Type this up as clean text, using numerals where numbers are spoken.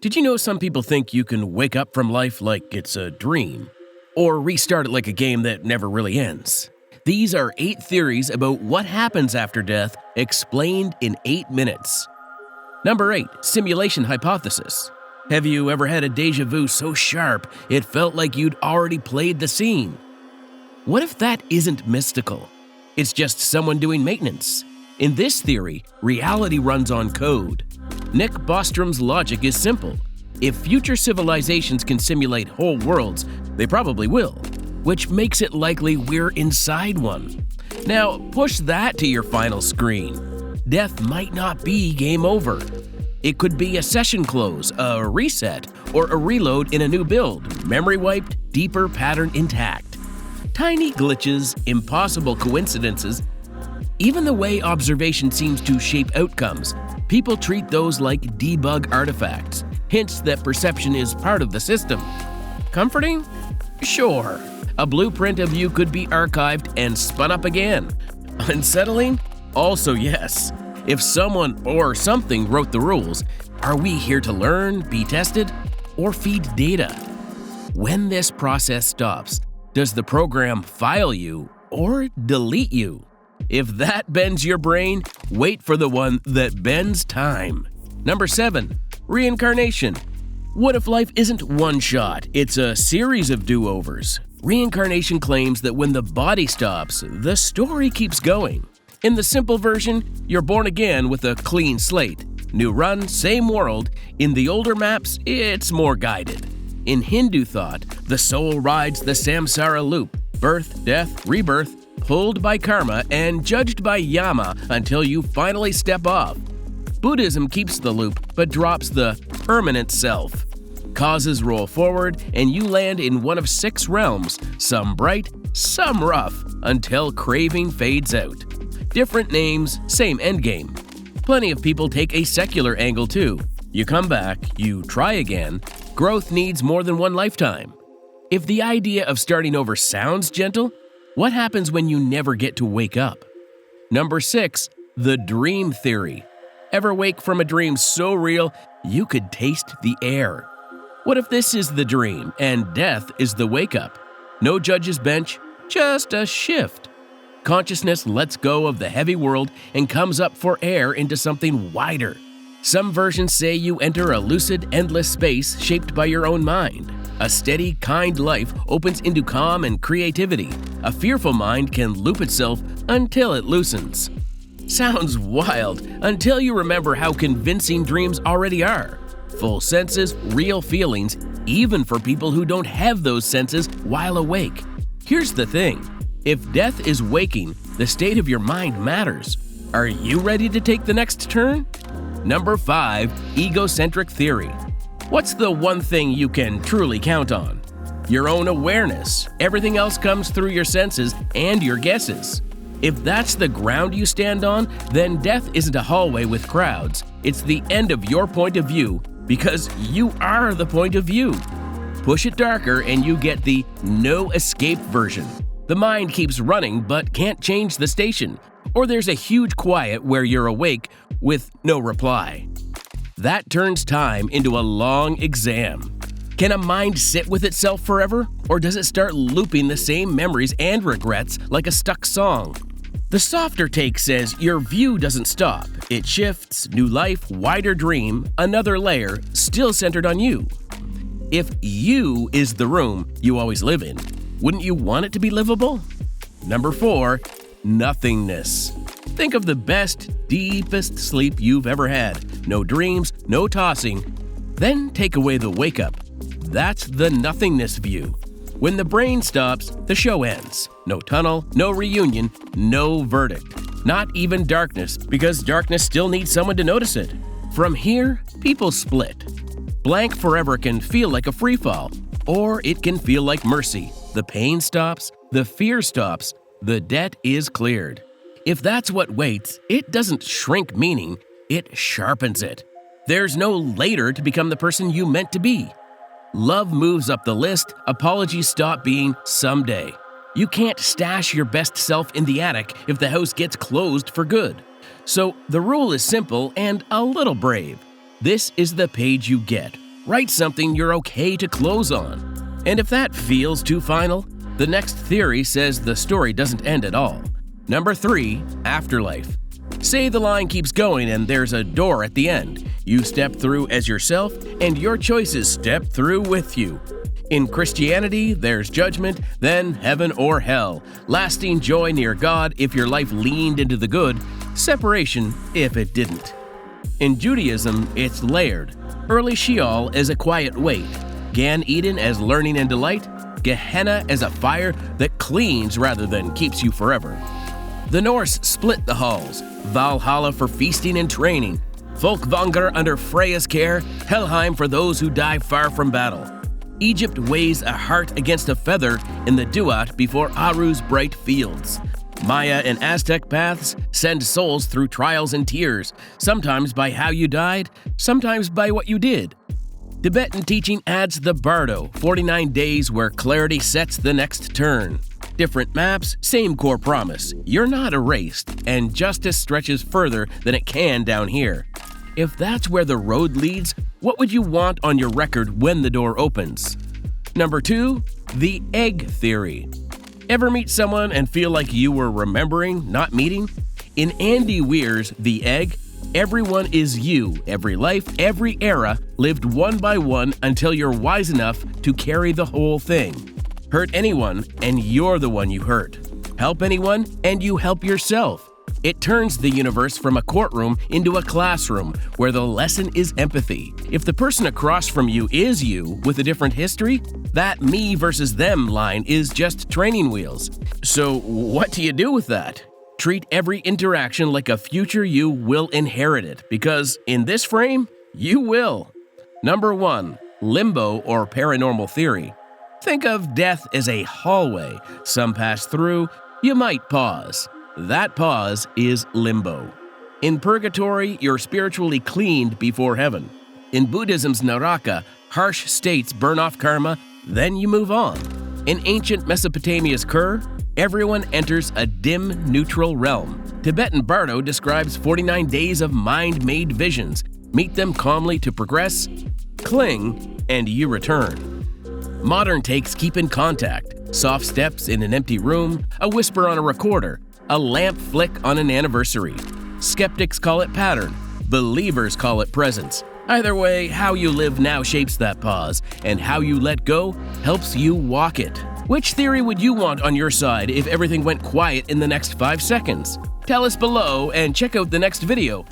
Did you know some people think you can wake up from life like it's a dream? Or restart it like a game that never really ends? These are 8 theories about what happens after death, explained in 8 minutes. Number 8. Simulation hypothesis. Have you ever had a déjà vu so sharp it felt like you'd already played the scene? What if that isn't mystical? It's just someone doing maintenance. In this theory, reality runs on code. Nick Bostrom's logic is simple. If future civilizations can simulate whole worlds, they probably will, which makes it likely we're inside one. Now, push that to your final screen. Death might not be game over. It could be a session close, a reset, or a reload in a new build, memory wiped, deeper pattern intact. Tiny glitches, impossible coincidences, even the way observation seems to shape outcomes, people treat those like debug artifacts, hints that perception is part of the system. Comforting? Sure. A blueprint of you could be archived and spun up again. Unsettling? Also yes. If someone or something wrote the rules, are we here to learn, be tested, or feed data? When this process stops, does the program file you or delete you? If that bends your brain, wait for the one that bends time. Number 7. Reincarnation. What if life isn't one shot, it's a series of do-overs? Reincarnation claims that when the body stops, the story keeps going. In the simple version, you're born again with a clean slate. New run, same world. In the older maps, it's more guided. In Hindu thought, the soul rides the samsara loop, birth, death, rebirth, pulled by karma and judged by yama until you finally step off. Buddhism keeps the loop but drops the permanent self. Causes roll forward and you land in one of 6 realms, some bright, some rough, until craving fades out. Different names, same endgame. Plenty of people take a secular angle too. You come back, you try again. Growth needs more than one lifetime. If the idea of starting over sounds gentle, what happens when you never get to wake up? Number 6. The dream theory. Ever wake from a dream so real you could taste the air? What if this is the dream and death is the wake-up? No judge's bench, just a shift. Consciousness lets go of the heavy world and comes up for air into something wider. Some versions say you enter a lucid, endless space shaped by your own mind. A steady, kind life opens into calm and creativity. A fearful mind can loop itself until it loosens. Sounds wild until you remember how convincing dreams already are. Full senses, real feelings, even for people who don't have those senses while awake. Here's the thing. If death is waking, the state of your mind matters. Are you ready to take the next turn? Number 5. Egocentric theory. What's the one thing you can truly count on? Your own awareness. Everything else comes through your senses and your guesses. If that's the ground you stand on, then death isn't a hallway with crowds. It's the end of your point of view because you are the point of view. Push it darker and you get the no escape version. The mind keeps running but can't change the station. Or there's a huge quiet where you're awake with no reply. That turns time into a long exam. Can a mind sit with itself forever, or does it start looping the same memories and regrets like a stuck song? The softer take says your view doesn't stop. It shifts, new life, wider dream, another layer, still centered on you. If you is the room you always live in, wouldn't you want it to be livable? Number 4. Nothingness. Think of the best, deepest sleep you've ever had. No dreams, no tossing. Then take away the wake-up. That's the nothingness view. When the brain stops, the show ends. No tunnel, no reunion, no verdict. Not even darkness, because darkness still needs someone to notice it. From here, people split. Blank forever can feel like a freefall, or it can feel like mercy. The pain stops, the fear stops, the debt is cleared. If that's what waits, it doesn't shrink meaning, it sharpens it. There's no later to become the person you meant to be. Love moves up the list, apologies stop being someday. You can't stash your best self in the attic if the house gets closed for good. So the rule is simple and a little brave. This is the page you get. Write something you're okay to close on. And if that feels too final, the next theory says the story doesn't end at all. Number 3, afterlife. Say the line keeps going and there's a door at the end. You step through as yourself, and your choices step through with you. In Christianity, there's judgment, then heaven or hell, lasting joy near God if your life leaned into the good, separation if it didn't. In Judaism, it's layered. Early Sheol as a quiet wait, Gan Eden as learning and delight, Gehenna as a fire that cleans rather than keeps you forever. The Norse split the halls, Valhalla for feasting and training, Folkvanger under Freya's care, Helheim for those who die far from battle. Egypt weighs a heart against a feather in the Duat before Aru's bright fields. Maya and Aztec paths send souls through trials and tears, sometimes by how you died, sometimes by what you did. Tibetan teaching adds the Bardo, 49 days where clarity sets the next turn. Different maps, same core promise. You're not erased, and justice stretches further than it can down here. If that's where the road leads, what would you want on your record when the door opens? Number 2, the egg theory. Ever meet someone and feel like you were remembering, not meeting? In Andy Weir's The Egg, everyone is you, every life, every era, lived one by one until you're wise enough to carry the whole thing. Hurt anyone, and you're the one you hurt. Help anyone, and you help yourself. It turns the universe from a courtroom into a classroom where the lesson is empathy. If the person across from you is you with a different history, that me versus them line is just training wheels. So what do you do with that? Treat every interaction like a future you will inherit it, because in this frame, you will. Number 1, limbo or paranormal theory. Think of death as a hallway. Some pass through, you might pause. That pause is limbo. In purgatory, you're spiritually cleaned before heaven. In Buddhism's Naraka, harsh states burn off karma, then you move on. In ancient Mesopotamia's Kur, everyone enters a dim, neutral realm. Tibetan Bardo describes 49 days of mind-made visions. Meet them calmly to progress, cling, and you return. Modern takes keep in contact. Soft steps in an empty room, a whisper on a recorder, a lamp flick on an anniversary. Skeptics call it pattern. Believers call it presence. Either way, how you live now shapes that pause, and how you let go helps you walk it. Which theory would you want on your side if everything went quiet in the next 5 seconds? Tell us below and check out the next video